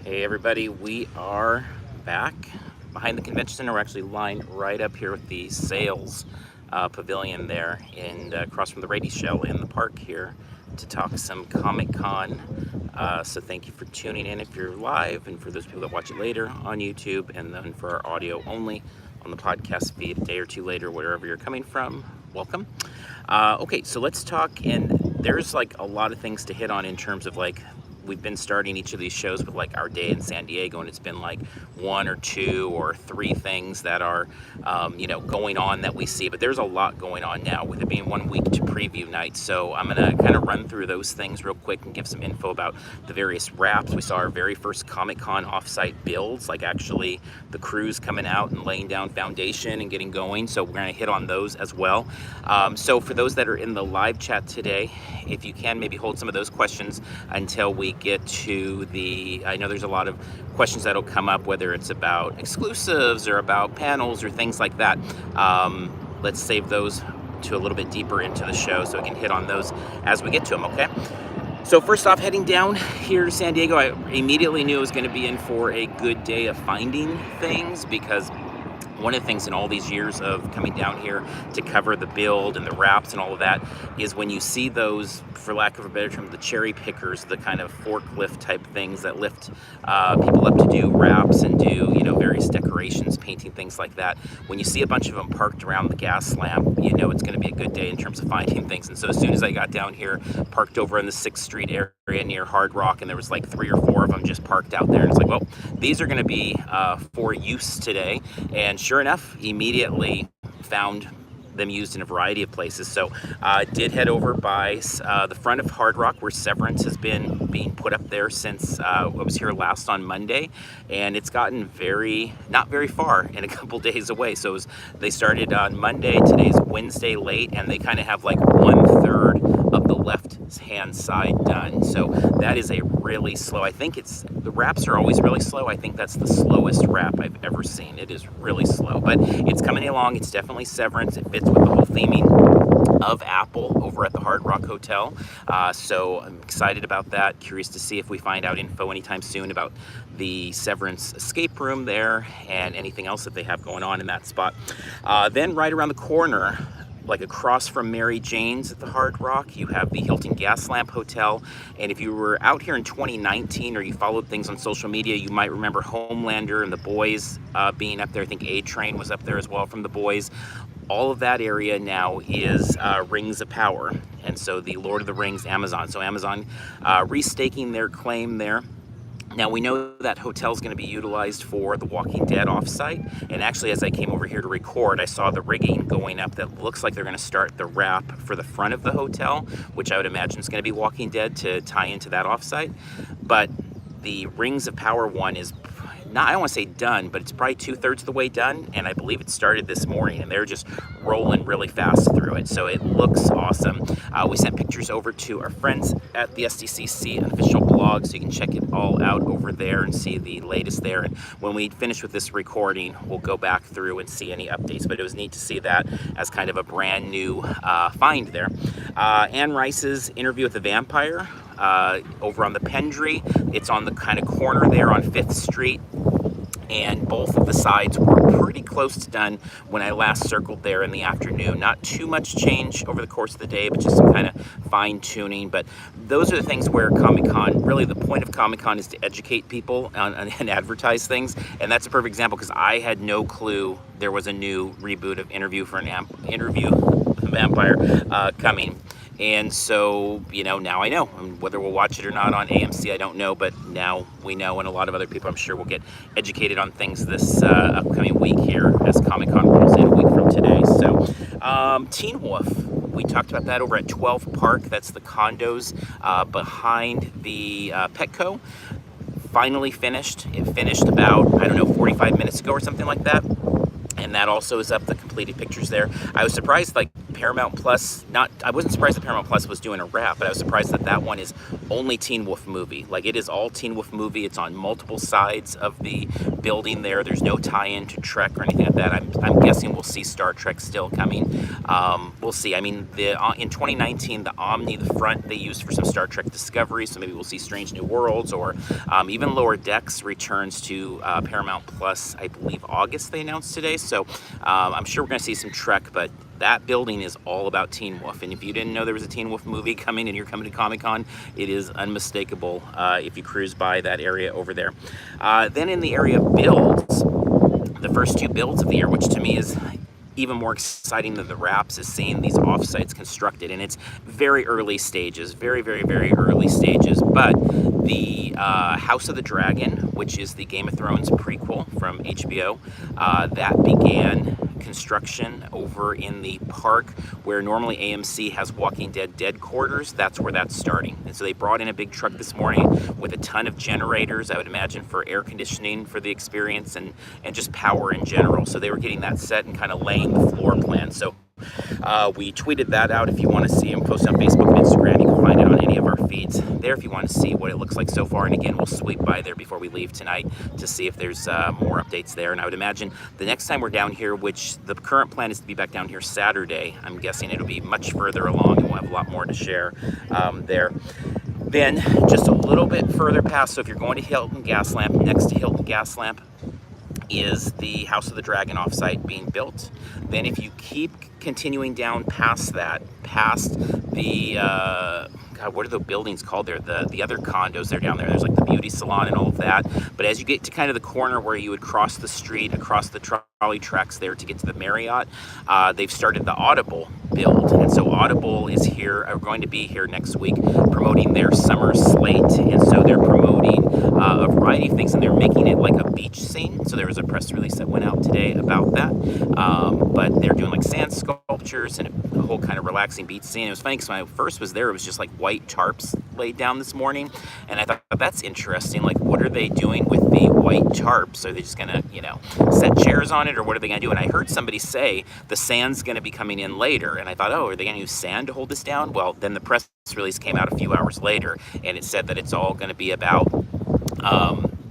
Hey everybody, we are back behind the convention center. We're actually lined right up here with the sales pavilion there and across from the radio show in the park here to talk some Comic-Con. So thank you for tuning in if you're live, and for those people that watch it later on YouTube, and then for our audio only on the podcast feed a day or two later, wherever you're coming from, welcome. Okay, so let's talk, and there's like a lot of things to hit on in terms of like, we've been starting each of these shows with like our day in San Diego, and it's been like one or two or three things that are, going on that we see. But there's a lot going on now with it being 1 week to preview night. So I'm going to kind of run through those things real quick and give some info about the various wraps. We saw our very first Comic-Con offsite builds, like actually the crews coming out and laying down foundation and getting going. So we're going to hit on those as well. So for those that are in the live chat today, if you can maybe hold some of those questions until we get to I know there's a lot of questions that'll come up, whether it's about exclusives or about panels or things like that. Let's save those to a little bit deeper into the show so we can hit on those as we get to them, okay? So first off, heading down here to San Diego, I immediately knew I was going to be in for a good day of finding things, because one of the things in all these years of coming down here to cover the build and the wraps and all of that is when you see those, for lack of a better term, the cherry pickers, the kind of forklift type things that lift people up to do wraps and do, various decorations, painting, things like that. When you see a bunch of them parked around the gas lamp, you know it's going to be a good day in terms of finding things. And so as soon as I got down here, parked over in the 6th Street area near Hard Rock, and there was like 3 or 4 of them just parked out there. And it's like, well, these are going to be for use today. And sure enough, immediately found them used in a variety of places. So did head over by the front of Hard Rock, where Severance has been being put up there since I was here last on Monday, and it's gotten not very far and a couple days away. So they started on Monday, today's Wednesday late, and they kind of have like 1/3 of the left hand side done. So that is a really slow, I think the wraps are always really slow. I think that's the slowest wrap I've ever seen. It is really slow, but it's coming along. It's definitely Severance. It fits with the whole theming of Apple over at the Hard Rock Hotel. So I'm excited about that. Curious to see if we find out info anytime soon about the Severance escape room there and anything else that they have going on in that spot. Then right around the corner, like across from Mary Jane's at the Hard Rock, you have the Hilton Gaslamp Hotel. And if you were out here in 2019 or you followed things on social media, you might remember Homelander and the boys being up there. I think A-Train was up there as well from the boys. All of that area now is Rings of Power. And so the Lord of the Rings, Amazon. So Amazon restaking their claim there. Now we know that hotel is going to be utilized for the Walking Dead offsite, and actually as I came over here to record, I saw the rigging going up that looks like they're going to start the wrap for the front of the hotel, which I would imagine is going to be Walking Dead to tie into that offsite. But the Rings of Power one is not, I don't want to say done, but it's probably 2/3 of the way done, and I believe it started this morning, and they're just rolling really fast through it, so it looks awesome. We sent pictures over to our friends at the SDCC official blog, so you can check it all out over there and see the latest there. And when we finish with this recording, we'll go back through and see any updates, but it was neat to see that as kind of a brand new find there. Anne Rice's Interview with the Vampire over on the Pendry. It's on the kind of corner there on 5th Street. And both of the sides were pretty close to done when I last circled there in the afternoon. Not too much change over the course of the day, but just some kind of fine tuning. But those are the things where Comic-Con, really the point of Comic-Con is to educate people and advertise things. And that's a perfect example, because I had no clue there was a new reboot of Interview with a Vampire coming. And so, now I know. And whether we'll watch it or not on AMC, I don't know, but now we know, and a lot of other people, I'm sure, will get educated on things this upcoming week here as Comic-Con rolls in a week from today. So, Teen Wolf, we talked about that over at 12 Park. That's the condos behind the Petco. Finally finished. It finished about, 45 minutes ago or something like that. And that also is up, the completed pictures there. I was surprised, like, Paramount Plus, I wasn't surprised that Paramount Plus was doing a wrap, but I was surprised that that one is only Teen Wolf Movie. Like, it is all Teen Wolf Movie. It's on multiple sides of the building there. There's no tie-in to Trek or anything like that. I'm guessing we'll see Star Trek still coming. We'll see. I mean, in 2019, the Omni, the front, they used for some Star Trek Discovery, so maybe we'll see Strange New Worlds, or even Lower Decks returns to Paramount Plus, I believe August they announced today. So I'm sure we're going to see some Trek, but that building is all about Teen Wolf. And if you didn't know there was a Teen Wolf movie coming and you're coming to Comic-Con, it is unmistakable if you cruise by that area over there. Then in the area of builds, the first two builds of the year, which to me is even more exciting than the wraps, is seeing these offsites constructed. And it's very early stages, very, very, very early stages. But the House of the Dragon, which is the Game of Thrones prequel from HBO, that began construction over in the park where normally AMC has Walking Dead quarters. That's where that's starting. And so they brought in a big truck this morning with a ton of generators, I would imagine, for air conditioning for the experience and just power in general. So they were getting that set and kind of laying the floor plan. So we tweeted that out. If you want to see them, post on Facebook and Instagram. You can find it on any of our feeds there if you want to see what it looks like so far. And again, we'll sweep by there before we leave tonight to see if there's more updates there. And I would imagine the next time we're down here, which the current plan is to be back down here Saturday, I'm guessing it'll be much further along and we'll have a lot more to share there. Then just a little bit further past, so if you're going to Hilton Gaslamp, next to Hilton Gaslamp is the House of the Dragon offsite being built. Then if you keep continuing down past that, past the God, what are the buildings called there? The other condos that are down there. There's like the beauty salon and all of that. But as you get to kind of the corner where you would cross the street, across the trolley tracks there to get to the Marriott, they've started the Audible build. And so Audible is here, are going to be here next week promoting their summer slate. And so they're promoting a variety of things, and they're making it like a beach scene. So there was a press release that went out today about that. But they're doing like sand sculptures and a whole kind of relaxing beach scene. It was funny because when I first was there, it was just like white tarps laid down this morning. And I thought, that's interesting. Like, what are they doing with the white tarps? Are they just going to, set chairs on it, or what are they going to do? And I heard somebody say the sand's going to be coming in later. And I thought, oh, are they going to use sand to hold this down? Well, then the press release came out a few hours later, and it said that it's all going to be about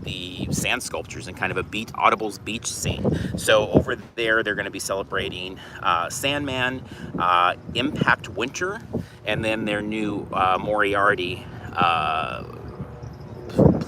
the sand sculptures and kind of a Audible's beach scene. So over there, they're going to be celebrating Sandman, Impact Winter, and then their new Moriarty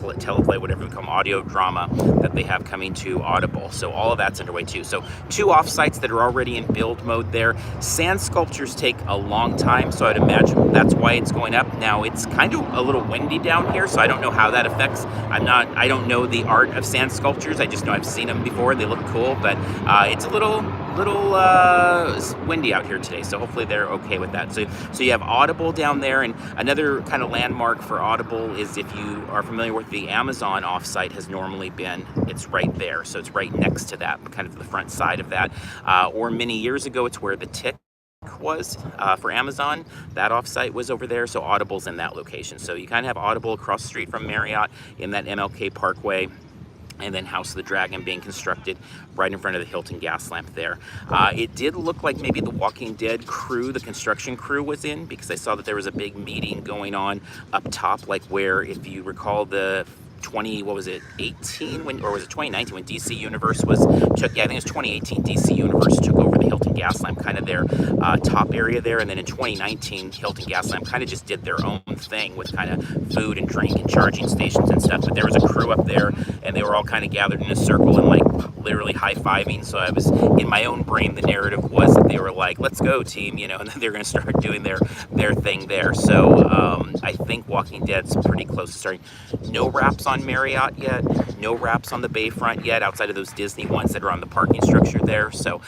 teleplay, whatever we call them, audio drama that they have coming to Audible. So all of that's underway too. So two offsites that are already in build mode there. Sand sculptures take a long time, so I'd imagine that's why it's going up. Now it's kind of a little windy down here, so I don't know how that affects. I don't know the art of sand sculptures. I just know I've seen them before. They look cool, but it's a little windy out here today, so hopefully they're okay with that. So you have Audible down there, and another kind of landmark for Audible is, if you are familiar with the Amazon offsite, has normally been, it's right there. So it's right next to that, kind of the front side of that. Or many years ago, it's where the Tick was for Amazon. That offsite was over there, so Audible's in that location. So you kind of have Audible across the street from Marriott in that MLK Parkway, and then House of the Dragon being constructed right in front of the Hilton Gaslamp there. It did look like maybe the Walking Dead crew, the construction crew, was in, because I saw that there was a big meeting going on up top, like where, if you recall, the 2018 or was it 2019 when DC Universe I think it was 2018, DC Universe took over the Hilton Gaslamp, kind of their top area there, and then in 2019 Hilton Gaslamp kind of just did their own thing with kind of food and drink and charging stations and stuff. But there was a crew up there, and they were all kind of gathered in a circle and like literally high-fiving. So I was, in my own brain, the narrative was that they were like, let's go team, and then they're going to start doing their thing there. So I think Walking Dead's pretty close to starting. No wraps on Marriott yet, no wraps on the Bayfront yet, outside of those Disney ones that are on the parking structure there. So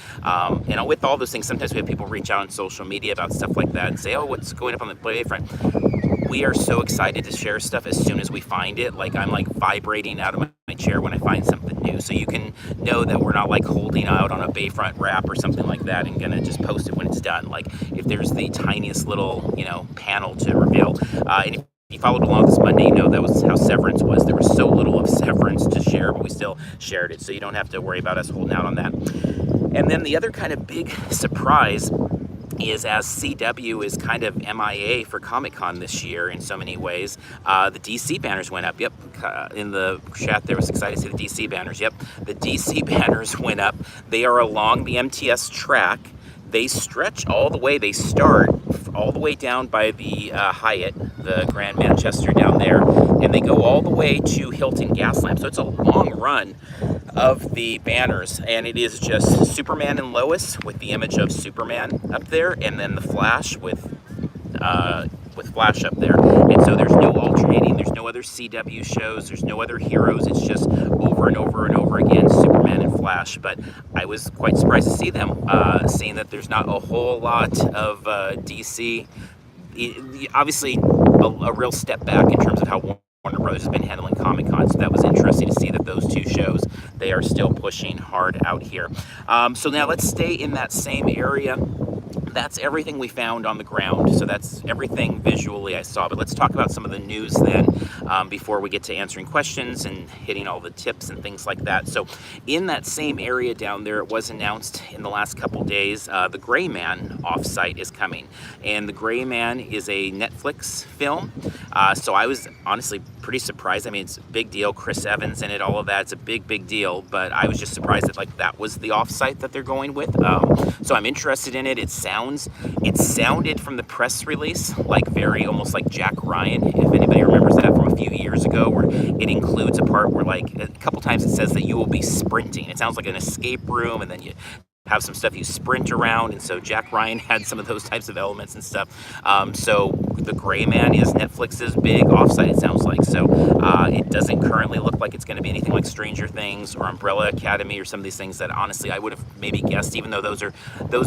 with all those things, sometimes we have people reach out on social media about stuff like that and say, oh, what's going up on the Bayfront? We are so excited to share stuff as soon as we find it. Like, I'm like vibrating out of my chair when I find something new. So you can know that we're not like holding out on a Bayfront wrap or something like that and gonna just post it when it's done. Like, if there's the tiniest little, panel to reveal. And if you followed along this Monday, you know that was how Severance was. There was so little of Severance to share, but we still shared it. So you don't have to worry about us holding out on that. And then the other kind of big surprise is as CW is kind of MIA for Comic-Con this year in so many ways, the DC banners went up. Yep, in the chat there was excited to see the DC banners. Yep, the DC banners went up. They are along the MTS track. They stretch all the way, they start all the way down by the Hyatt, the Grand Manchester down there, and they go all the way to Hilton Gaslamp. So it's a long run of the banners, and it is just Superman and Lois with the image of Superman up there, and then the Flash with Flash up there. And so there's no alternating, there's no other CW shows, there's no other heroes. It's just over and over and over again, Superman and Flash. But I was quite surprised to see them, seeing that there's not a whole lot of DC. Obviously, a real step back in terms of how Warner Brothers has been handling Comic-Con, so that was interesting to see that those two shows, they are still pushing hard out here. So now let's stay in that same area. That's everything we found on the ground, so that's everything visually I saw. But let's talk about some of the news then, before we get to answering questions and hitting all the tips and things like that. So in that same area down there, it was announced in the last couple days, the Gray Man offsite is coming. And the Gray Man is a Netflix film, so I was honestly pretty surprised. I mean, it's a big deal, Chris Evans in it, all of that, it's a big deal, but I was just surprised that like that was the offsite that they're going with. So I'm interested in it. It sounded from the press release like very almost like Jack Ryan, if anybody remembers that from a few years ago, where it includes a part where like a couple times it says that you will be sprinting. It sounds like an escape room, and then you have some stuff you sprint around, and so Jack Ryan had some of those types of elements and stuff. So the Gray Man is Netflix's big offsite, it sounds like. So it doesn't currently look like it's going to be anything like Stranger Things or Umbrella Academy or some of these things that honestly I would have maybe guessed, even though those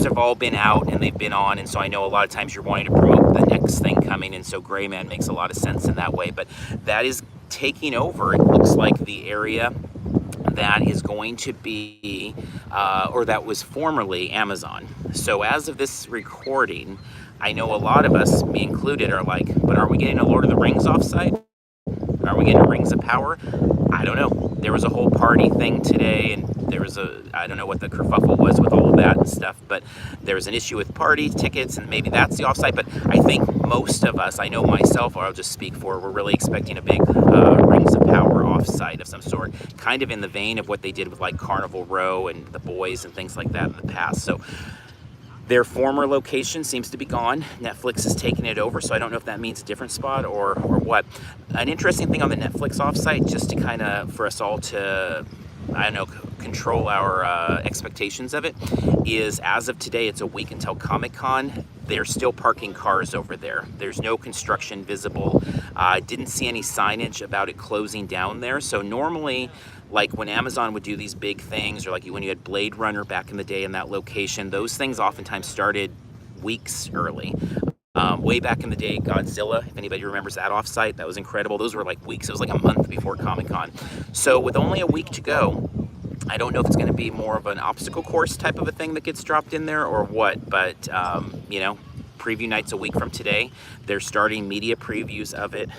have all been out and they've been on, and so I know a lot of times you're wanting to promote the next thing coming, and so Gray Man makes a lot of sense in that way. But that is taking over, it looks like, the area that is going to be, or that was formerly Amazon. So as of this recording, I know a lot of us, me included, are like, but are we getting a Lord of the Rings offsite? Are we getting Rings of Power? I don't know. There was a whole party thing today, and there was I don't know what the kerfuffle was with all of that and stuff, but there was an issue with party tickets, and maybe that's the offsite. But I think most of us, I know myself, or I'll just speak for, we're really expecting a big Rings of Power offsite of some sort, kind of in the vein of what they did with like Carnival Row and The Boys and things like that in the past. So their former location seems to be gone. Netflix is taking it over, so I don't know if that means a different spot or what. An interesting thing on the Netflix offsite, just to kind of, for us all to, I don't know, control our expectations of it, is as of today, it's a week until Comic-Con. They're still parking cars over there. There's no construction visible. I didn't see any signage about it closing down there. So normally, like when Amazon would do these big things, or like when you had Blade Runner back in the day in that location, those things oftentimes started weeks early. Way back in the day, Godzilla, if anybody remembers that offsite, that was incredible. Those were like weeks. It was like a month before Comic-Con. So with only a week to go, I don't know if it's going to be more of an obstacle course type of a thing that gets dropped in there or what, but you know, preview night's a week from today. They're starting media previews of it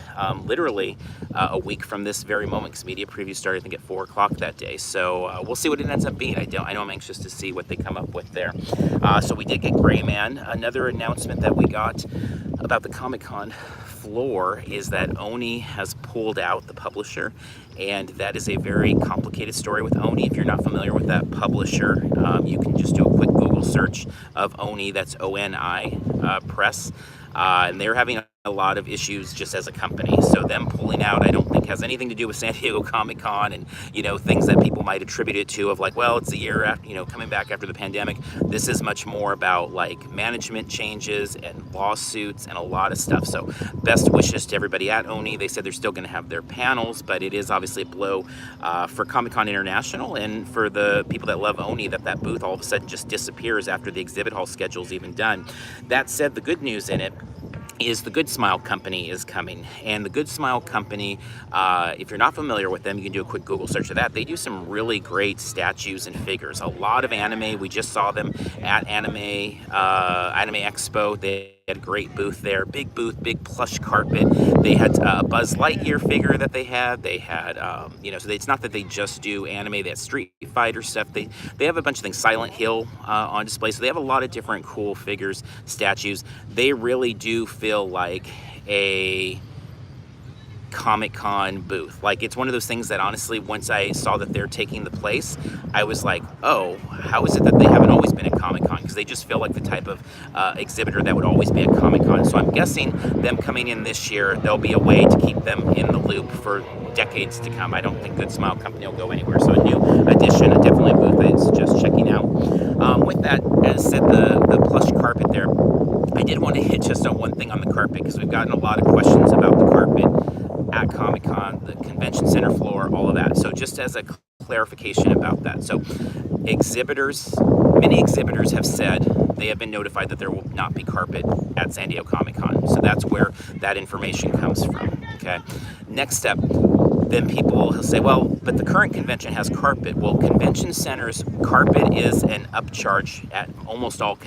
literally a week from this very moment, because media previews started, I think, at 4 o'clock that day. So we'll see what it ends up being. I know I'm anxious to see what they come up with there. So we did get Gray Man. Another announcement that we got about the Comic-Con floor is that Oni has pulled out, the publisher, and that is a very complicated story with Oni. If you're not familiar with that publisher, you can just do a quick Google search of Oni, that's ONI Press, and they're having a lot of issues just as a company. So them pulling out, I don't think has anything to do with San Diego Comic-Con and, you know, things that people might attribute it to of like, well, it's a year after, you know, coming back after the pandemic. This is much more about like management changes and lawsuits and a lot of stuff. So best wishes to everybody at Oni. They said they're still going to have their panels, but it is obviously a blow for Comic-Con International and for the people that love Oni, that booth all of a sudden just disappears after the exhibit hall schedule is even done. That said, the good news in it is the Good Smile Company is coming. And the Good Smile Company, if you're not familiar with them, you can do a quick Google search of that. They do some really great statues and figures. A lot of anime. We just saw them at Anime Expo. They had a great booth there, big booth, big plush carpet. They had a Buzz Lightyear figure that they had. They had, so it's not that they just do anime. They had Street Fighter stuff. They have a bunch of things, Silent Hill on display. So they have a lot of different cool figures, statues. They really do feel like a Comic-Con booth. Like, it's one of those things that honestly, once I saw that they're taking the place, I was like, oh, how is it that they haven't always been at Comic-Con? Because they just feel like the type of exhibitor that would always be at Comic-Con. So I'm guessing them coming in this year, there'll be a way to keep them in the loop for decades to come. I don't think Good Smile Company will go anywhere. So a new addition, definitely a booth I suggest checking out. With that, as said, the plush carpet there, I did want to hit just on one thing on the carpet, because we've gotten a lot of questions about the carpet at Comic-Con, the convention center floor, all of that. So just as a clarification about that. So many exhibitors have said they have been notified that there will not be carpet at San Diego Comic-Con. So that's where that information comes from, okay? Next step, then people will say, well, but the current convention has carpet. Well, convention centers, carpet is an upcharge at almost all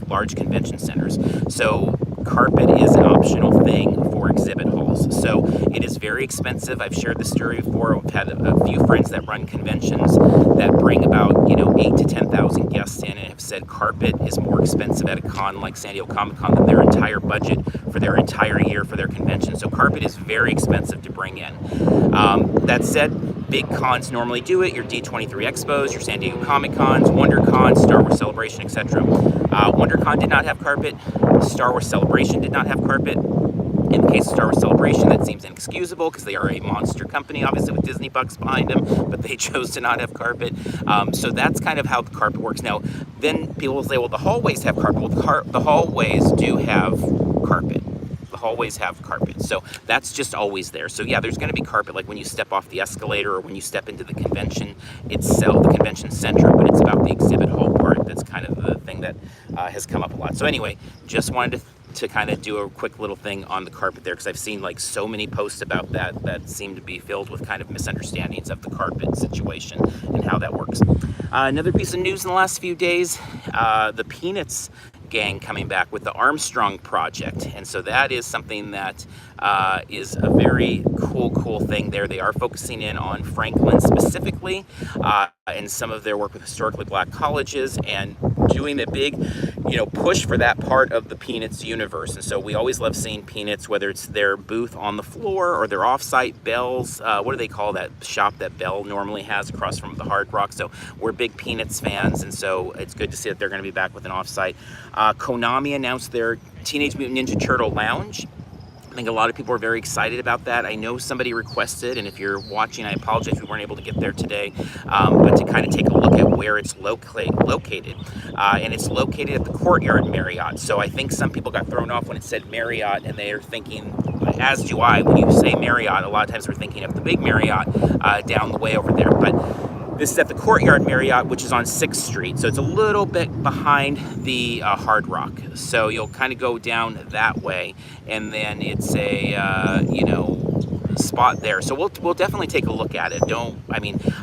large convention centers. So carpet is an optional thing for exhibit halls. So it is very expensive. I've shared this story before. I've had a few friends that run conventions that bring about 8,000 to 10,000 guests in, and have said carpet is more expensive at a con like San Diego Comic-Con than their entire budget for their entire year for their convention. So carpet is very expensive to bring in. That said, big cons normally do it. Your D23 Expos, your San Diego Comic-Cons, WonderCon, Star Wars Celebration, etc. WonderCon did not have carpet. Star Wars Celebration did not have carpet. In the case of Star Wars Celebration, that seems inexcusable because they are a monster company, obviously with Disney bucks behind them, but they chose to not have carpet. So that's kind of how the carpet works. Now, then people will say, well, the hallways have carpet. Well, the hallways do have carpet. The hallways have carpet. So that's just always there. So yeah, there's going to be carpet like when you step off the escalator or when you step into the convention itself, the convention center, but it's about the exhibit hall part that's kind of the thing that has come up a lot. So anyway, just wanted to kind of do a quick little thing on the carpet there, because I've seen so many posts about that seem to be filled with kind of misunderstandings of the carpet situation and how that works. Another piece of news in the last few days, the Peanuts gang coming back with the Armstrong Project, and so that is something that is a very cool thing there. They are focusing in on Franklin specifically, and some of their work with historically black colleges, and doing a big push for that part of the Peanuts universe. And so we always love seeing Peanuts, whether it's their booth on the floor or their off-site Bell's, what do they call that shop that Bell normally has across from the Hard Rock? So we're big Peanuts fans, and so it's good to see that they're going to be back with an off-site. Konami announced their Teenage Mutant Ninja Turtle Lounge. I think a lot of people are very excited about that. I know somebody requested, and if you're watching, I apologize we weren't able to get there today, but to kind of take a look at where it's located. And it's located at the Courtyard Marriott. So I think some people got thrown off when it said Marriott, and they are thinking, as do I, when you say Marriott, a lot of times we're thinking of the big Marriott down the way over there. But this is at the Courtyard Marriott, which is on 6th Street. So it's a little bit behind the Hard Rock. So you'll kind of go down that way, and then it's a, spot there. So we'll definitely take a look at it.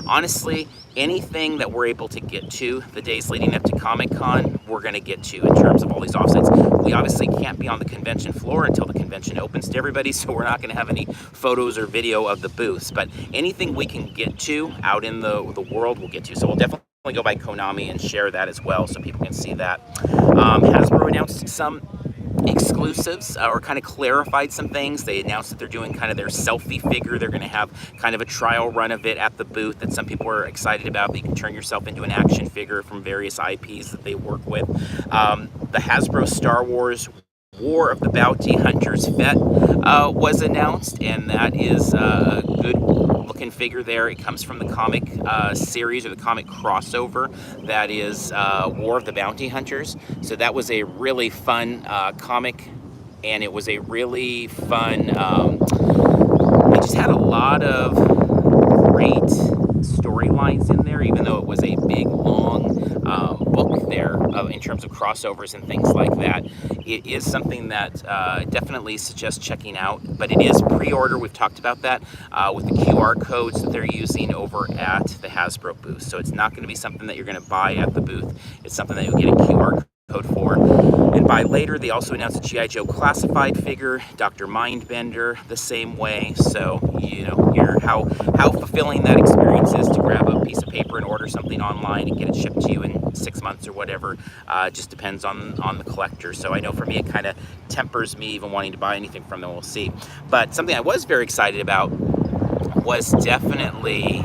Honestly, anything that we're able to get to the days leading up to Comic-Con, we're going to get to in terms of all these offsets. We obviously can't be on the convention floor until the convention opens to everybody, so we're not going to have any photos or video of the booths. But anything we can get to out in the world, we'll get to. So we'll definitely go by Konami and share that as well so people can see that. Hasbro announced some exclusives or kind of clarified some things. They announced that they're doing kind of their selfie figure. They're going to have kind of a trial run of it at the booth that some people are excited about. That you can turn yourself into an action figure from various IPs that they work with. The Hasbro Star Wars War of the Bounty Hunters Fett was announced, and that is a good looking figure there. It comes from the comic series, or the comic crossover, that is War of the Bounty Hunters. So that was a really fun comic, and it was a really fun, it just had a lot of great storylines in there, even though it was a big, long book there in terms of crossovers and things like that. It is something that definitely suggests checking out, but it is pre-order. We've talked about that with the QR codes that they're using over at the Hasbro booth. So it's not going to be something that you're going to buy at the booth. It's something that you'll get a QR code for. And by later, they also announced a G.I. Joe classified figure, Dr. Mindbender, the same way. So, you know, how fulfilling that experience is to grab a piece of paper and order something online and get it shipped to you in 6 months or whatever, just depends on the collector. So I know for me, it kind of tempers me even wanting to buy anything from them. We'll see. But something I was very excited about was definitely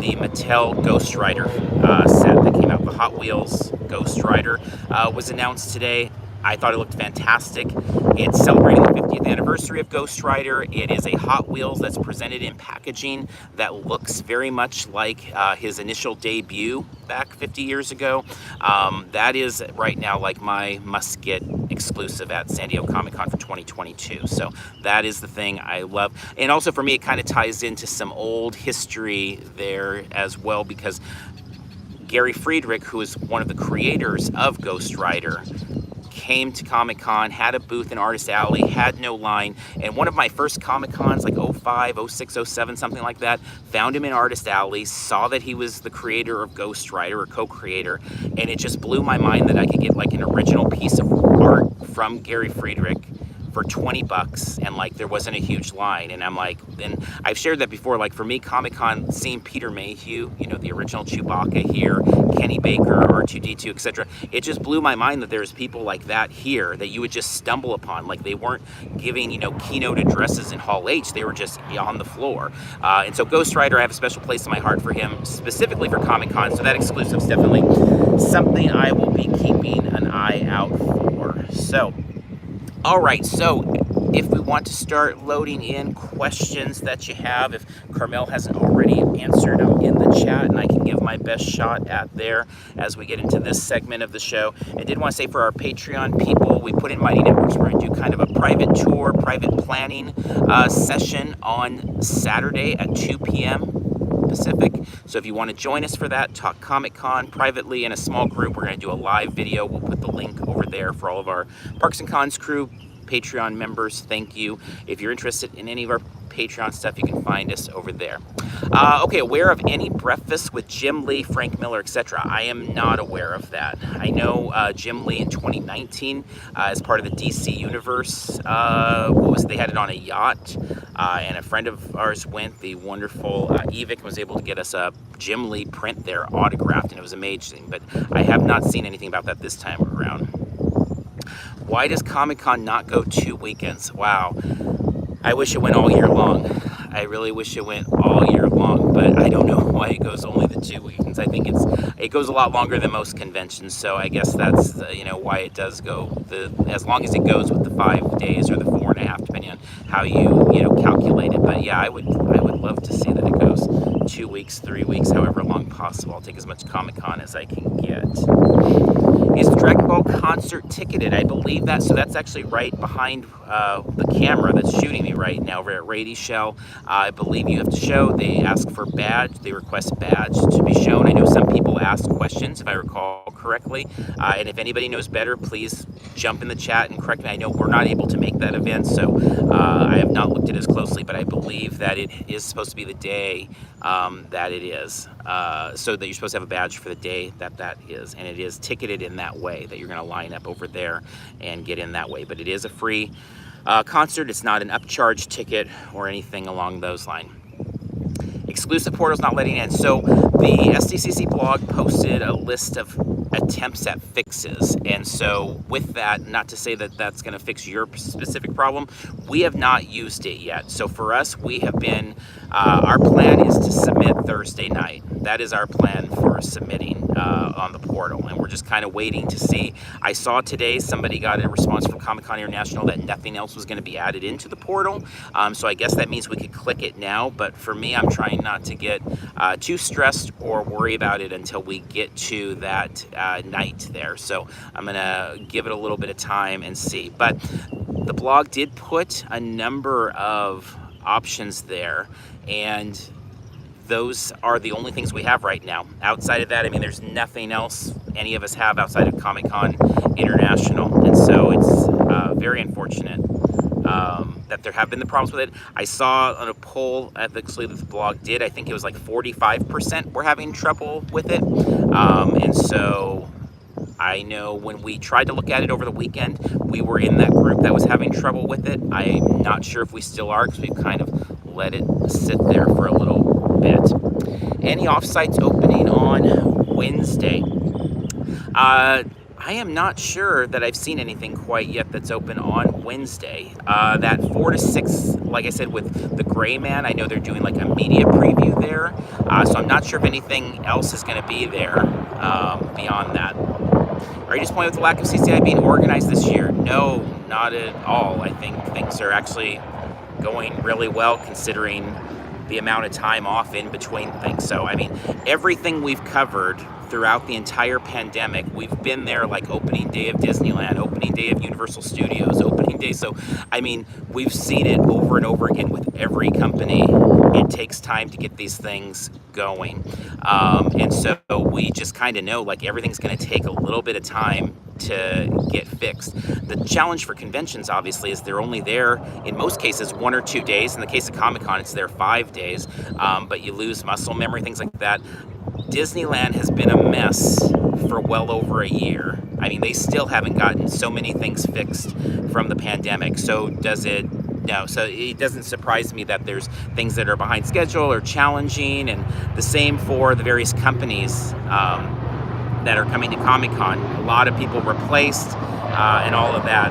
the Mattel Ghost Rider set that came out. The Hot Wheels Ghost Rider was announced today. I thought it looked fantastic. It's celebrating the 50th anniversary of Ghost Rider. It is a Hot Wheels that's presented in packaging that looks very much like his initial debut back 50 years ago. That is right now like my must-get exclusive at San Diego Comic-Con for 2022. So that is the thing I love. And also for me, it kind of ties into some old history there as well, because Gary Friedrich, who is one of the creators of Ghost Rider, came to Comic-Con, had a booth in Artist Alley, had no line, and one of my first Comic-Cons, like 05, 06, 07, something like that, found him in Artist Alley, saw that he was the creator of Ghost Rider, or co-creator, and it just blew my mind that I could get like an original piece of art from Gary Friedrich for 20 bucks, and like there wasn't a huge line. And I'm like, and I've shared that before, like for me, Comic-Con, seeing Peter Mayhew, you know, the original Chewbacca here, Kenny Baker, R2-D2, etc., it just blew my mind that there's people like that here that you would just stumble upon. Like they weren't giving, you know, keynote addresses in Hall H, they were just on the floor. And so Ghost Rider, I have a special place in my heart for him, specifically for Comic-Con, so that exclusive is definitely something I will be keeping an eye out for. So, all right, so if we want to start loading in questions that you have, if Carmel hasn't already answered them in the chat, and I can give my best shot at there as we get into this segment of the show. I did want to say for our Patreon people, we put in Mighty Networks, we're going to do kind of a private tour, private planning session on Saturday at 2 p.m. Pacific. So if you want to join us for that, talk Comic-Con privately in a small group, we're going to do a live video. We'll put the link over there for all of our Parks and Cons crew, Patreon members. Thank you. If you're interested in any of our Patreon stuff, you can find us over there. Okay, aware of any breakfasts with Jim Lee, Frank Miller, etc.? I am not aware of that. I know Jim Lee in 2019 as part of the DC Universe, they had it on a yacht, and a friend of ours went, the wonderful Evic, was able to get us a Jim Lee print there autographed, and it was amazing, but I have not seen anything about that this time around. Why does Comic-Con not go 2 weekends? Wow. I wish it went all year long. I really wish it went all year long, but I don't know why it goes only the 2 weekends. I think it goes a lot longer than most conventions, so I guess that's you know, why it does go as long as it goes with the 5 days or the 4.5, depending on how you know, calculate it. But yeah, I would love to see that it goes 2 weeks, 3 weeks, however long possible. I'll take as much Comic-Con as I can get. Is the Dragon Ball concert ticketed? I believe that. So that's actually right behind the camera that's shooting me right now over at Rady Shell. I believe you have to show. They ask for badge. They request badge to be shown. I know some people ask questions, if I recall correctly. And if anybody knows better, please jump in the chat and correct me. I know we're not able to make that event, so I have not looked at it as closely, but I believe that it is supposed to be the day that it is. So that you're supposed to have a badge for the day that is. And it is ticketed in that way, that you're going to line up over there and get in that way. But it is a free concert. It's not an upcharge ticket or anything along those lines. Exclusive portals not letting in. So the SDCC blog posted a list of attempts at fixes, and so with that, not to say that that's going to fix your specific problem, we have not used it yet. So for us, we have been our plan is to submit Thursday night. That is our plan for submitting on the portal, and we're just kind of waiting to see. I saw today somebody got a response from Comic-Con International that nothing else was going to be added into the portal, so I guess that means we could click it now. But for me, I'm trying not to get too stressed or worry about it until we get to that night there. So I'm gonna give it a little bit of time and see. But the blog did put a number of options there, and those are the only things we have right now. Outside of that, I mean, there's nothing else any of us have outside of Comic-Con International, and so it's very unfortunate that there have been the problems with it. I saw on a poll actually that the blog did, I think it was like 45% were having trouble with it, and so I know when we tried to look at it over the weekend, we were in that group that was having trouble with it. I'm not sure if we still are, because we've kind of let it sit there for a little bit. Any offsites opening on Wednesday? I am not sure that I've seen anything quite yet that's open on Wednesday. That 4 to 6, like I said, with the Gray Man, I know they're doing like a media preview there. So I'm not sure if anything else is going to be there beyond that. Are you disappointed with the lack of CCI being organized this year? No, not at all. I think things are actually going really well, considering the amount of time off in between things. So, I mean, everything we've covered throughout the entire pandemic, we've been there, like opening day of Disneyland, opening day of Universal Studios, opening day. So, I mean, we've seen it over and over again with every company. It takes time to get these things going. And so we just kind of know, like, everything's going to take a little bit of time to get fixed. The challenge for conventions, obviously, is they're only there, in most cases, 1 or 2 days. In the case of Comic-Con, it's there 5 days, but you lose muscle memory, things like that. Disneyland has been a mess for well over a year. I mean, they still haven't gotten so many things fixed from the pandemic. So does it? No, so it doesn't surprise me that there's things that are behind schedule or challenging, and the same for the various companies that are coming to Comic-Con. A lot of people replaced and all of that.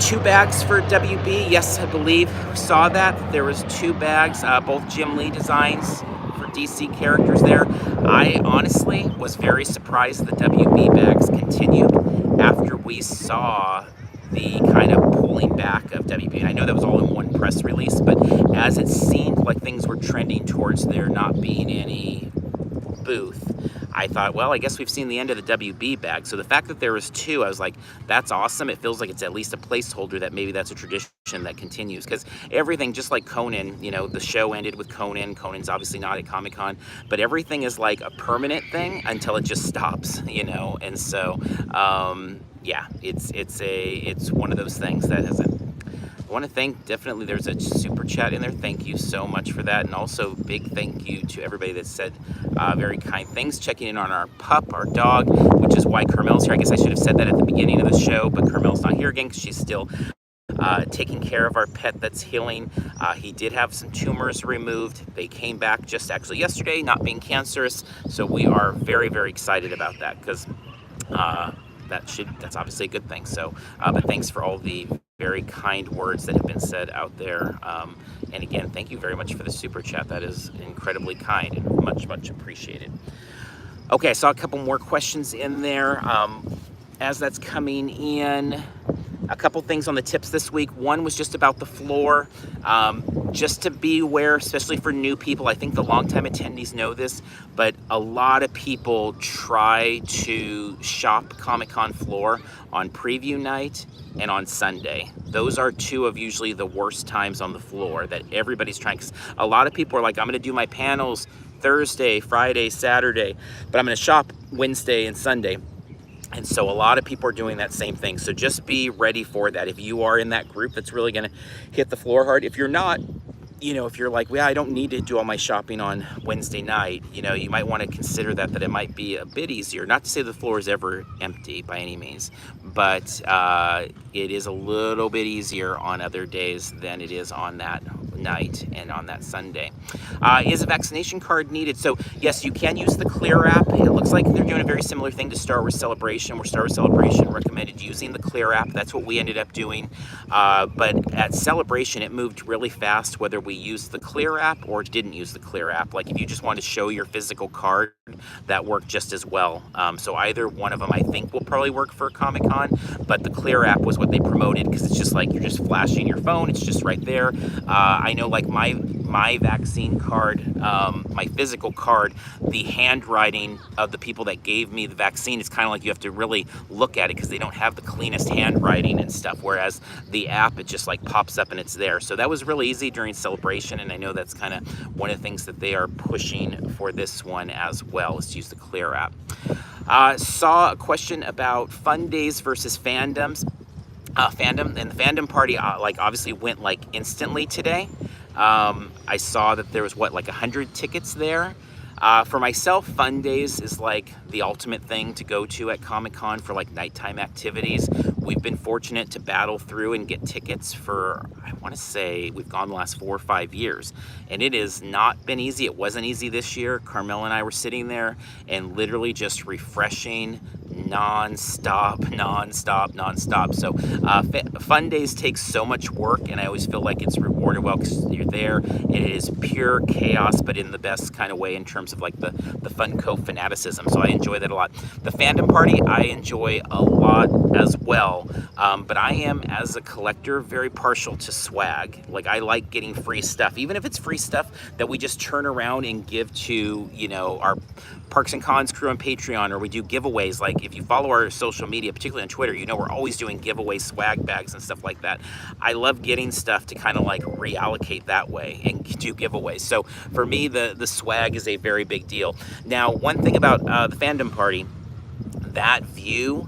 2 bags for WB. Yes, I believe we saw that. There was 2 bags, both Jim Lee designs for DC characters there. I honestly was very surprised the WB bags continued after we saw the kind of pulling back of WB. I know that was all in one press release, but as it seemed like things were trending towards there not being any booth, I thought, well, I guess we've seen the end of the WB bag. So the fact that there was 2, I was like, that's awesome. It feels like it's at least a placeholder that maybe that's a tradition that continues. Because everything, just like Conan, you know, the show ended with Conan. Conan's obviously not at Comic-Con, but everything is like a permanent thing until it just stops, you know. And so, yeah, it's one of those things that has a. I want to thank, definitely there's a super chat in there. Thank you so much for that. And also big thank you to everybody that said very kind things, checking in on our pup, our dog, which is why Carmel's here. I guess I should have said that at the beginning of the show, but Carmel's not here again because she's still taking care of our pet that's healing. He did have some tumors removed. They came back just actually yesterday, not being cancerous. So we are very, very excited about that, because that's obviously a good thing. So, but thanks for all the very kind words that have been said out there. And again, thank you very much for the super chat. That is incredibly kind and much, much appreciated. Okay, I saw a couple more questions in there. As that's coming in, a couple things on the tips this week. One was just about the floor. Just to be aware, especially for new people, I think the longtime attendees know this, but a lot of people try to shop Comic-Con floor on preview night and on Sunday. Those are 2 of usually the worst times on the floor that everybody's trying. 'Cause a lot of people are like, I'm going to do my panels Thursday, Friday, Saturday, but I'm going to shop Wednesday and Sunday. And so a lot of people are doing that same thing. So just be ready for that. If you are in that group that's really going to hit the floor hard. If you're not, you know, if you're like, well, I don't need to do all my shopping on Wednesday night, you know, you might want to consider that it might be a bit easier. Not to say the floor is ever empty by any means, but it is a little bit easier on other days than it is on that night and on that Sunday. Is a vaccination card needed? So yes, you can use the Clear app. It looks like they're doing a very similar thing to Star Wars Celebration, where Star Wars Celebration recommended using the Clear app. That's what we ended up doing. But at Celebration, it moved really fast, whether we used the Clear app or didn't use the Clear app. Like if you just want to show your physical card, that worked just as well. So either one of them I think will probably work for Comic-Con, but the Clear app was what they promoted, because it's just like you're just flashing your phone. It's just right there. I know, like my vaccine card, my physical card, the handwriting of the people that gave me the vaccine, it's kind of like you have to really look at it because they don't have the cleanest handwriting and stuff, whereas the app, it just like pops up and it's there. So that was really easy during Celebration, and I know that's kind of one of the things that they are pushing for this one as well, is to use the Clear app. Saw a question about fun days versus fandoms. Fandom, and the fandom party like obviously went like instantly today. I saw that there was like 100 tickets there. For myself, Fun Days is like the ultimate thing to go to at Comic-Con for like nighttime activities. We've been fortunate to battle through and get tickets for, I want to say, we've gone the last 4 or 5 years. And it has not been easy. It wasn't easy this year. Carmel and I were sitting there and literally just refreshing non-stop. So Fun Days takes so much work, and I always feel like it's rewarded well because you're there and it is pure chaos, but in the best kind of way in terms of like the Funko fanaticism. So I enjoy that a lot. The fandom party I enjoy a lot as well, but I am, as a collector, very partial to swag. Like, I like getting free stuff, even if it's free stuff that we just turn around and give to, you know, our Parks and Cons crew on Patreon, or we do giveaways. Like, if you follow our social media, particularly on Twitter, you know we're always doing giveaway swag bags and stuff like that. I love getting stuff to kind of like reallocate that way and do giveaways. So for me, the swag is a very big deal. Now, one thing about the fandom party, that view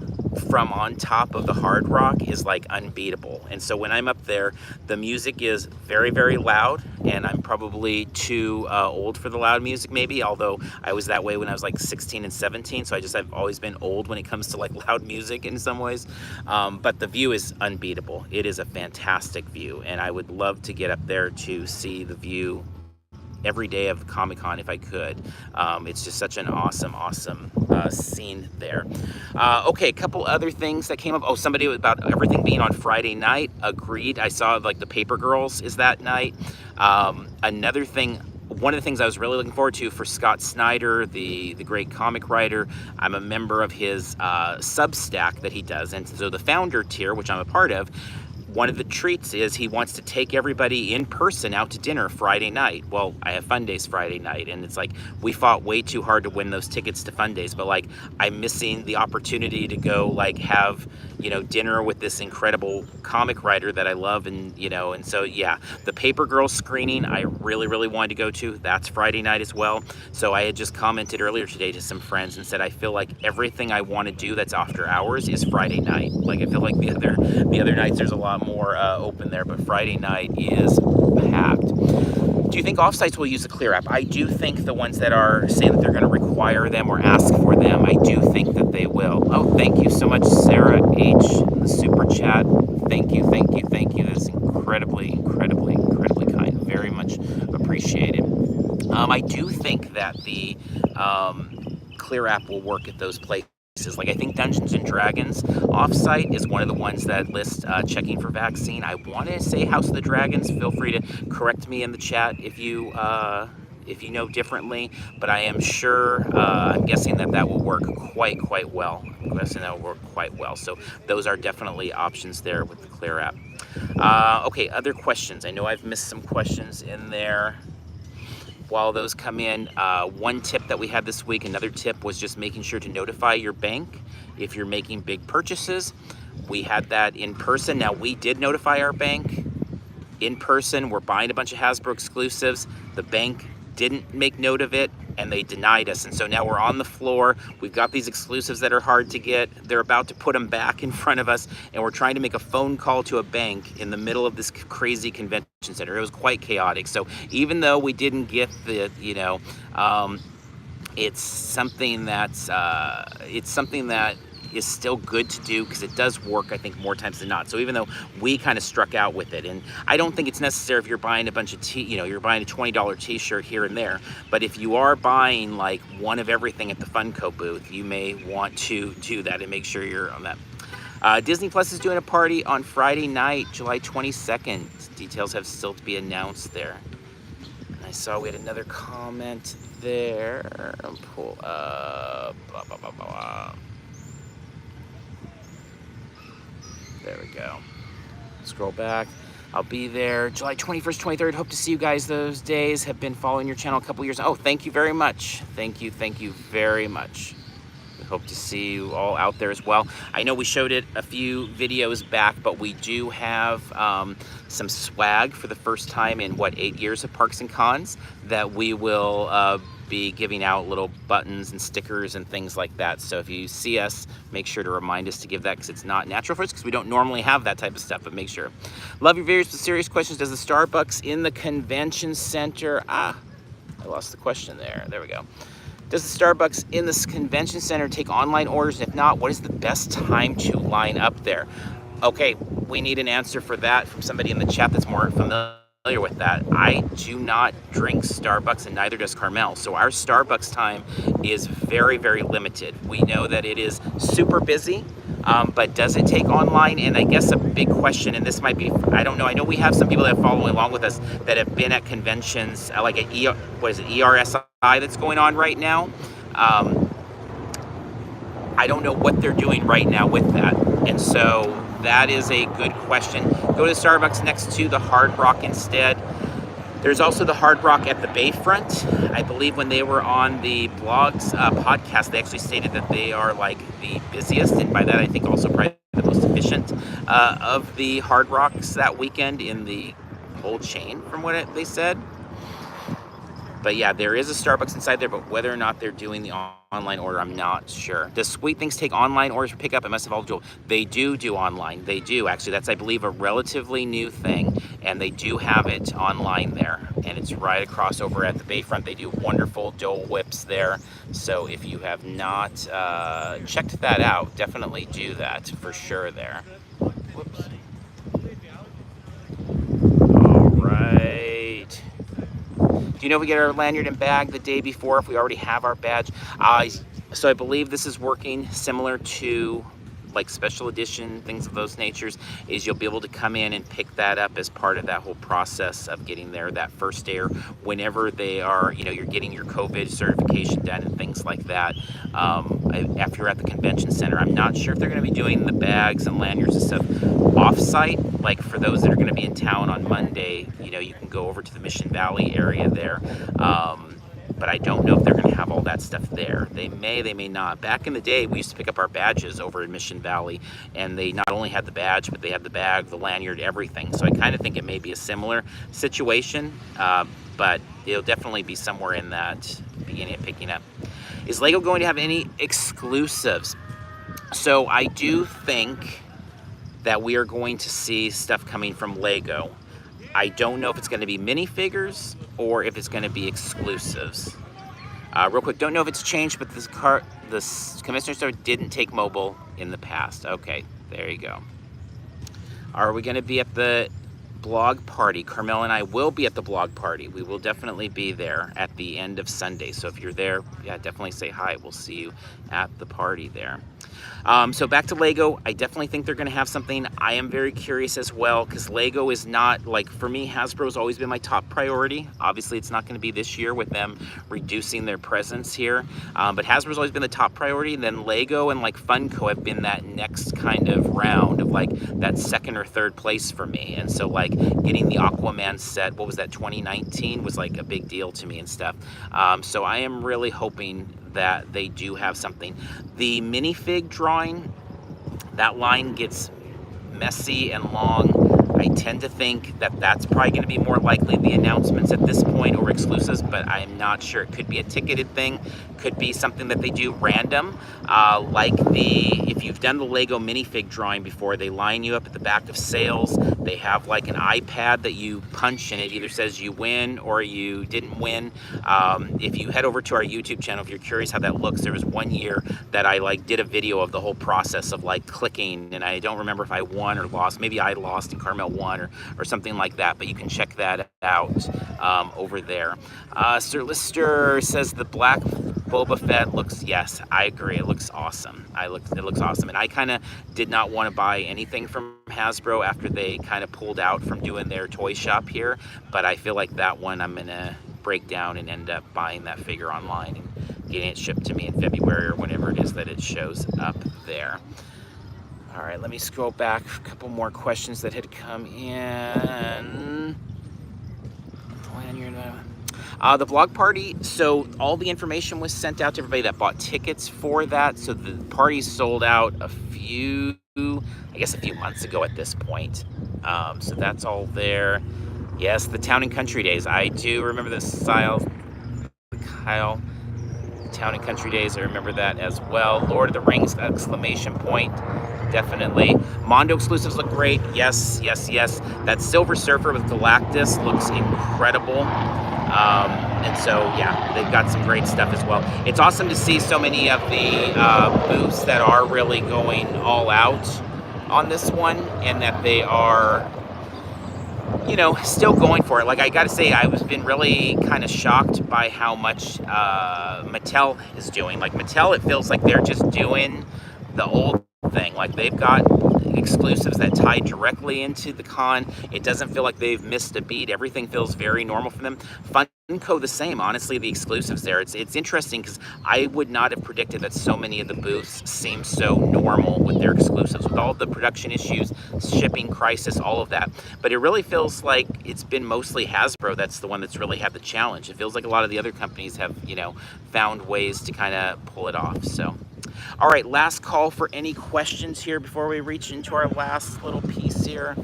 from on top of the Hard Rock is like unbeatable. And so when I'm up there, the music is very, very loud, and I'm probably too old for the loud music maybe, although I was that way when I was like 16 and 17, so I've always been old when it comes to like loud music in some ways. But the view is unbeatable. It is a fantastic view, and I would love to get up there to see the view every day of Comic-Con if I could. It's just such an awesome scene there. Okay, a couple other things that came up. Oh, somebody about everything being on Friday night. Agreed. I saw like the Paper Girls is that night. Another thing, one of the things I was really looking forward to for Scott Snyder, the great comic writer, I'm a member of his Substack that he does, and so the founder tier, which I'm a part of, one of the treats is he wants to take everybody in person out to dinner Friday night. Well, I have Fun Days Friday night, and it's like, we fought way too hard to win those tickets to Fun Days, but like, I'm missing the opportunity to go like have, you know, dinner with this incredible comic writer that I love, and you know, and so yeah, the Paper Girls screening I really wanted to go to. That's Friday night as well. So I had just commented earlier today to some friends and said I feel like everything I want to do that's after hours is Friday night. Like, I feel like the other nights there's a lot more open there, but Friday night is packed. Do you think offsites will use a clear app? I do think the ones that are saying that they're going to require them or ask for them, I do think that they will. Oh, thank you so much, Sarah H. The super chat. Thank you. That's incredibly kind. Very much appreciated. I do think that the clear app will work at those places. Like, I think Dungeons and Dragons offsite is one of the ones that lists checking for vaccine. I want to say House of the Dragons. Feel free to correct me in the chat if you know differently, but I am sure, I'm guessing that will work quite well. I'm guessing that will work quite well. So those are definitely options there with the Clear app. Okay, other questions. I know I've missed some questions in there. While those come in, one tip that we had this week, another tip was just making sure to notify your bank if you're making big purchases. We had that in person. Now, we did notify our bank in person. We're buying a bunch of Hasbro exclusives. The bank didn't make note of it, and they denied us. And so now we're on the floor. We've got these exclusives that are hard to get. They're about to put them back in front of us, and we're trying to make a phone call to a bank in the middle of this crazy convention center. It was quite chaotic. So even though we didn't get the, you know, it's something that is still good to do because it does work, I think, more times than not. So even though we kind of struck out with it, and I don't think it's necessary if you're buying a bunch of you're buying a $20 t-shirt here and there, but if you are buying like one of everything at the Funko booth, you may want to do that and make sure you're on that. Disney Plus is doing a party on Friday night, July 22nd. Details have still to be announced there. And I saw we had another comment there. I'll pull up. There we go. Scroll back. I'll be there July 21st, 23rd. Hope to see you guys those days. Have been following your channel a couple years. Oh, thank you very much. Thank you very much. We hope to see you all out there as well. I know we showed it a few videos back, but we do have some swag for the first time in, 8 years of Parks and Cons that we will be giving out, little buttons and stickers and things like that. So if you see us, make sure to remind us to give that, because it's not natural for us, because we don't normally have that type of stuff, but make sure. Love your videos with serious questions. Does the Starbucks in the convention center? I lost the question there. There we go. Does the Starbucks in this convention center take online orders? And if not, what is the best time to line up there? Okay, we need an answer for that from somebody in the chat that's more familiar with that. I do not drink Starbucks, and neither does Carmel. So our Starbucks time is very, very limited. We know that it is super busy. But does it take online? And I guess a big question, and this might be, I don't know. I know we have some people that are following along with us that have been at conventions, like at ERSI that's going on right now. I don't know what they're doing right now with that. And so that is a good question. Go to Starbucks next to the Hard Rock instead. There's also the Hard Rock at the Bayfront. I believe when they were on the blogs podcast, they actually stated that they are like the busiest, and by that I think also probably the most efficient of the Hard Rocks that weekend in the whole chain, from what they said. But yeah, there is a Starbucks inside there, but whether or not they're doing the online order, I'm not sure. Does Sweet Things take online orders for pickup? It must have all do. They do online. They do, actually. That's, I believe, a relatively new thing, and they do have it online there. And it's right across over at the Bayfront. They do wonderful Dole Whips there. So if you have not checked that out, definitely do that for sure there. Whoops. All right. Do you know if we get our lanyard and bag the day before if we already have our badge? So I believe this is working similar to like special edition, things of those natures, is you'll be able to come in and pick that up as part of that whole process of getting there that first day, or whenever they are, you know, you're getting your COVID certification done and things like that. After you're at the convention center, I'm not sure if they're going to be doing the bags and lanyards and stuff off-site. Like for those that are going to be in town on Monday, you know, you can go over to the Mission Valley area there. But I don't know if they're going to have all that stuff there. They may not. Back in the day, we used to pick up our badges over in Mission Valley, and they not only had the badge, but they had the bag, the lanyard, everything. So I kind of think it may be a similar situation, but it'll definitely be somewhere in that beginning of picking up. Is LEGO going to have any exclusives? So I do think that we are going to see stuff coming from LEGO. I don't know if it's going to be minifigures or if it's going to be exclusives. Real quick, don't know if it's changed, but this convention store didn't take mobile in the past. Okay, there you go. Are we going to be at the blog party? Carmel and I will be at the blog party. We will definitely be there at the end of Sunday. So if you're there, yeah, definitely say hi. We'll see you at the party there. So back to LEGO, I definitely think they're going to have something. I am very curious as well, because LEGO is not, like, for me, Hasbro's always been my top priority. Obviously, it's not going to be this year with them reducing their presence here. But Hasbro's always been the top priority, and then LEGO and, like, Funko have been that next kind of round of, like, that second or third place for me. And so, like, getting the Aquaman set, what was that, 2019, was, like, a big deal to me and stuff. So I am really hoping that they do have something. The minifig drawing, that line gets messy and long. I tend to think that that's probably going to be more likely the announcements at this point, or exclusives, but I'm not sure. It could be a ticketed thing, could be something that they do random, like if you've done the LEGO minifig drawing before, they line you up at the back of sales. They have like an iPad that you punch, and it either says you win or you didn't win. If you head over to our YouTube channel, if you're curious how that looks, there was one year that I like did a video of the whole process of like clicking, and I don't remember if I won or lost. Maybe I lost and Carmel won, or something like that, but you can check that out over there. Sir Lister says the black Boba Fett looks, yes, I agree, it looks awesome. It looks awesome, and I kind of did not want to buy anything from Hasbro after they kind of pulled out from doing their toy shop here, but I feel like that one I'm gonna break down and end up buying that figure online and getting it shipped to me in February or whenever it is that it shows up there. All right, let me scroll back. A couple more questions that had come in. The blog party, so all the information was sent out to everybody that bought tickets for that. So the party sold out a few months ago at this point. So that's all there. Yes, the Town and Country Days. I do remember this, Kyle. Town and Country Days, I remember that as well. Lord of the Rings, exclamation point. Definitely. Mondo exclusives look great. Yes, yes, yes. That Silver Surfer with Galactus looks incredible. And so, yeah, they've got some great stuff as well. It's awesome to see so many of the booths that are really going all out on this one, and that they are, still going for it. Like, I gotta say, I've been really kind of shocked by how much Mattel is doing. Like, Mattel, it feels like they're just doing the old thing. Like, they've got exclusives that tie directly into the con. It doesn't feel like they've missed a beat. Everything feels very normal for them. Funko the same, honestly, the exclusives there. It's interesting because I would not have predicted that so many of the booths seem so normal with their exclusives, with all of the production issues, shipping crisis, all of that. But it really feels like it's been mostly Hasbro that's the one that's really had the challenge. It feels like a lot of the other companies have, found ways to kind of pull it off. So, all right, last call for any questions here before we reach into our last little piece here.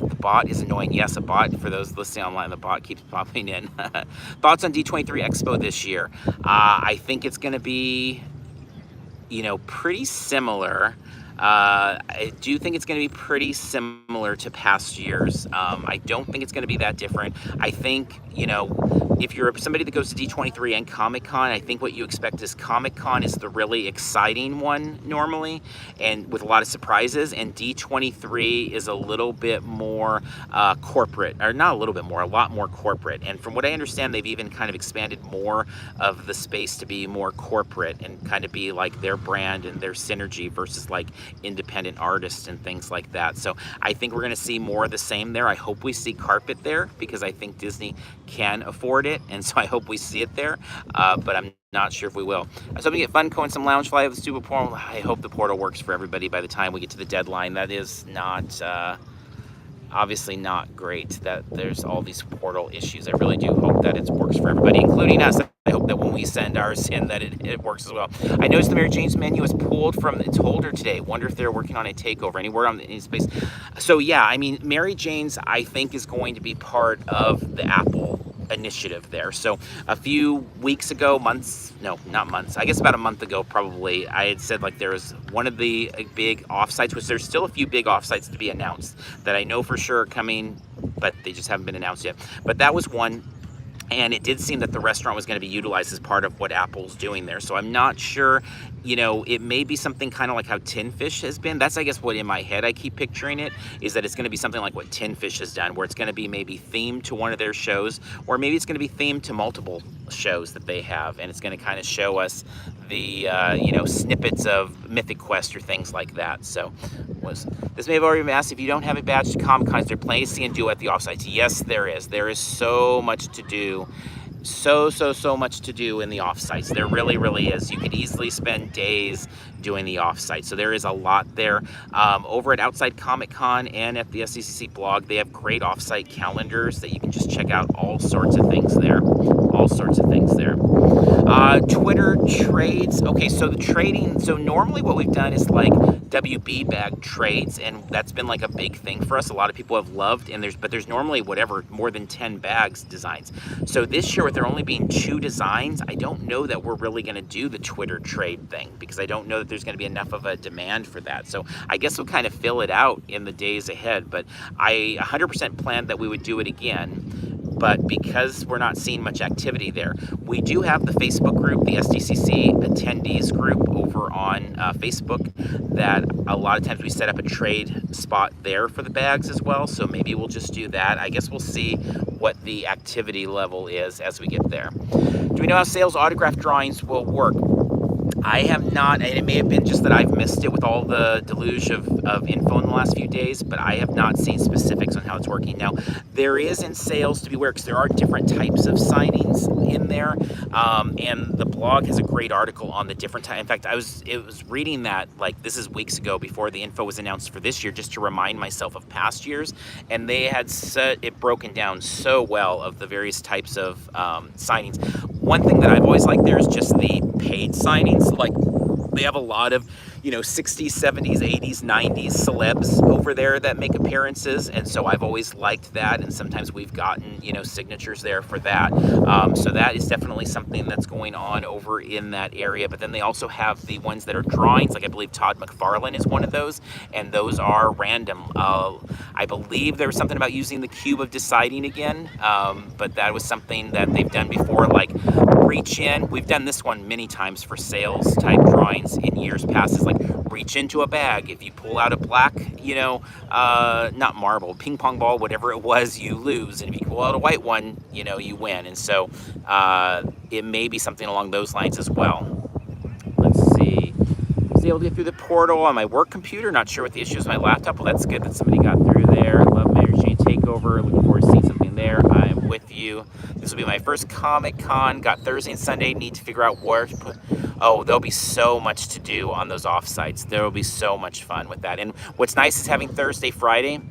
The bot is annoying. Yes, a bot, for those listening online, the bot keeps popping in. Thoughts on D23 Expo this year? I think it's going to be, pretty similar. I do think it's going to be pretty similar to past years. I don't think it's going to be that different. I think, if you're somebody that goes to D23 and Comic-Con, I think what you expect is Comic-Con is the really exciting one normally, and with a lot of surprises, and D23 is a little bit more corporate, or not a little bit more, a lot more corporate. And from what I understand, they've even kind of expanded more of the space to be more corporate and kind of be like their brand and their synergy versus like independent artists and things like that. So I think we're going to see more of the same there. I hope we see carpet there because I think Disney can afford it, and so I hope we see it there, but I'm not sure if we will. So we get Funko and some Loungefly with the stupid portal. I hope the portal works for everybody by the time we get to the deadline. That is not obviously not great that there's all these portal issues. I really do hope that it works for everybody, including us. I hope that when we send ours in that it works as well. I noticed the Mary Jane's menu is pulled from its holder today. Wonder if they're working on a takeover anywhere on any space. So yeah, I mean, Mary Jane's I think is going to be part of the Apple initiative there. So a few weeks ago, I guess about a month ago probably, I had said like there was one of the big offsites, which there's still a few big offsites to be announced that I know for sure are coming, but they just haven't been announced yet. But that was one. And it did seem that the restaurant was going to be utilized as part of what Apple's doing there. So I'm not sure, it may be something kind of like how Tin Fish has been. That's, I guess, what in my head I keep picturing it, is that it's going to be something like what Tin Fish has done, where it's going to be maybe themed to one of their shows, or maybe it's going to be themed to multiple shows that they have. And it's going to kind of show us the, snippets of Mythic Quest or things like that. So this may have already been asked, if you don't have a badge to Comic-Con, is there plenty to see and do at the offsites? Yes, there is. There is so much to do. So much to do in the offsites. There really, really is. You could easily spend days doing the offsite. So there is a lot there. Over at Outside Comic-Con and at the SDCC blog, they have great offsite calendars that you can just check out all sorts of things there. All sorts of things there. Twitter trades. Okay, so the trading, so normally what we've done is like WB bag trades, and that's been like a big thing for us. A lot of people have loved, but there's normally more than 10 bags designs. So this year, with there only being 2 designs, I don't know that we're really going to do the Twitter trade thing, because I don't know that there's going to be enough of a demand for that. So I guess we'll kind of fill it out in the days ahead, but I 100% planned that we would do it again. But because we're not seeing much activity there, we do have the Facebook group, the SDCC attendees group over on Facebook, that a lot of times we set up a trade spot there for the bags as well. So maybe we'll just do that. I guess we'll see what the activity level is as we get there. Do we know how sales autograph drawings will work? I have not, and it may have been just that I've missed it with all the deluge of info in the last few days, but I have not seen specifics on how it's working. Now, there is in sales, to be aware, because there are different types of signings in there, and the blog has a great article on the different types. In fact, I was reading that, like, this is weeks ago before the info was announced for this year, just to remind myself of past years, and they had set it broken down so well of the various types of signings. One thing that I've always liked there is just the paid signings. Like, they have a lot of you know, 60s, 70s, 80s, 90s celebs over there that make appearances, and so I've always liked that, and sometimes we've gotten, you know, signatures there for that. So that is definitely something that's going on over in that area. But then they also have the ones that are drawings, like I believe Todd McFarlane is one of those, and those are random. I believe there was something about using the cube of deciding again, but that was something that they've done before, like reach in. We've done this one many times for sales type drawings in years past. It's like reach into a bag. If you pull out a black, you know, not marble, ping pong ball, whatever it was, you lose. And if you pull out a white one, you know, you win. And so it may be something along those lines as well. Let's see. I was able to get through the portal on my work computer. Not sure what the issue is with my laptop. Well, that's good that somebody got through there. I love Mary Jane Takeover. Looking forward to seeing something there. I'm with you. This will be my first Comic Con. Got Thursday and Sunday. Need to figure out where to put. Oh, there'll be so much to do on those offsites. There will be so much fun with that. And what's nice is having Thursday, Friday.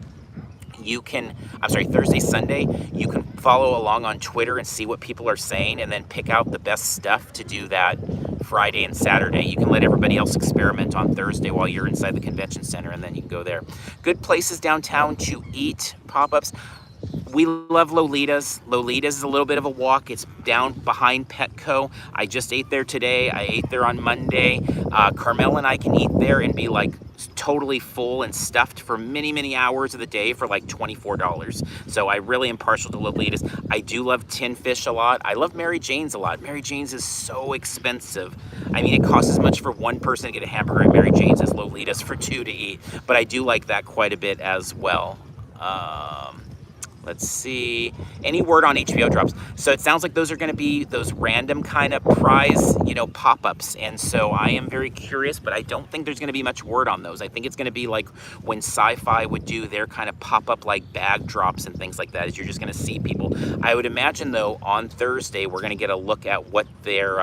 Thursday, Sunday, you can follow along on Twitter and see what people are saying and then pick out the best stuff to do that Friday and Saturday. You can let everybody else experiment on Thursday while you're inside the convention center, and then you can go there. Good places downtown to eat, pop-ups. We love Lolita's. Lolita's is a little bit of a walk. It's down behind Petco. I just ate there today. I ate there on Monday. Carmel and I can eat there and be like totally full and stuffed for many, many hours of the day for like $24. So I really am partial to Lolita's. I do love Tin Fish a lot. I love Mary Jane's a lot. Mary Jane's is so expensive. I mean, it costs as much for one person to get a hamburger at Mary Jane's as Lolita's for two to eat. But I do like that quite a bit as well. Let's see, any word on HBO drops? So it sounds like those are going to be those random kind of prize, you know, pop-ups. And so I am very curious, but I don't think there's going to be much word on those. I think it's going to be like when Sci-Fi would do their kind of pop-up like bag drops and things like that, is you're just going to see people. I would imagine though on Thursday, we're going to get a look at what their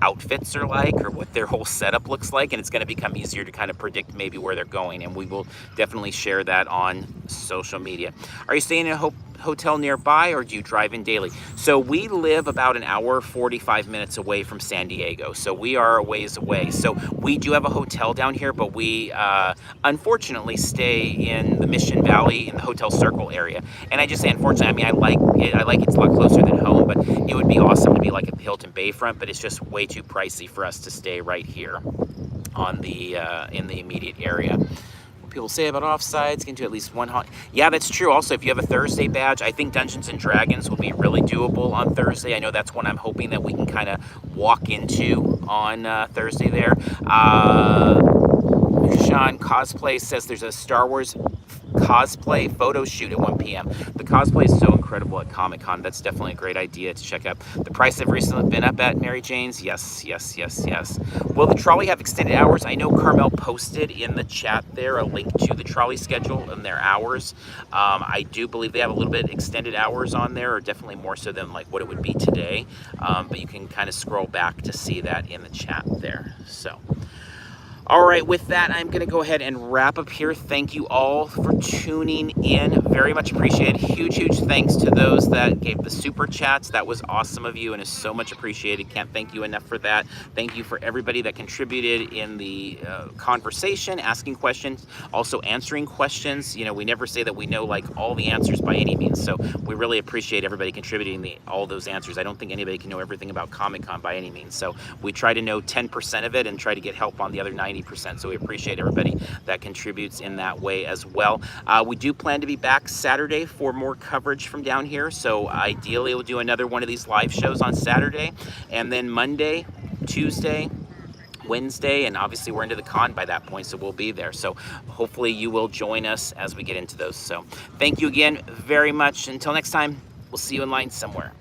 outfits are like or what their whole setup looks like. And it's going to become easier to kind of predict maybe where they're going. And we will definitely share that on social media. Are you staying in a hotel nearby, or do you drive in daily? So we live about an hour 45 minutes away from San Diego, so we are a ways away. So we do have a hotel down here, but we unfortunately stay in the Mission Valley in the Hotel Circle area. And I just say unfortunately, I mean, I like it's a lot closer than home, but it would be awesome to be like at the Hilton Bayfront, but it's just way too pricey for us to stay right here on the in the immediate area. People say about offsides, get to at least one hot. Yeah, that's true. Also, if you have a Thursday badge, I think Dungeons and Dragons will be really doable on Thursday. I know that's one I'm hoping that we can kind of walk into on Thursday there. Sean Cosplay says there's a Star Wars cosplay photo shoot at 1 p.m. The cosplay is so incredible at Comic-Con. That's definitely a great idea to check out. The price have recently been up at Mary Jane's. Yes. Will the trolley have extended hours? I know Carmel posted in the chat there a link to the trolley schedule and their hours. I do believe they have a little bit extended hours on there, or definitely more so than like what it would be today. But you can kind of scroll back to see that in the chat there. So. All right, with that, I'm going to go ahead and wrap up here. Thank you all for tuning in. Very much appreciated. Huge thanks to those that gave the super chats. That was awesome of you and is so much appreciated. Can't thank you enough for that. Thank you for everybody that contributed in the conversation, asking questions, also answering questions. You know, we never say that we know like all the answers by any means, so we really appreciate everybody contributing all those answers. I don't think anybody can know everything about Comic-Con by any means, so we try to know 10% of it and try to get help on the other 90%. So we appreciate everybody that contributes in that way as well. We do plan to be back Saturday for more coverage from down here. So ideally we'll do another one of these live shows on Saturday, and then Monday, Tuesday, Wednesday, and obviously we're into the con by that point, so we'll be there. So hopefully you will join us as we get into those. So thank you again very much. Until next time, we'll see you in line somewhere.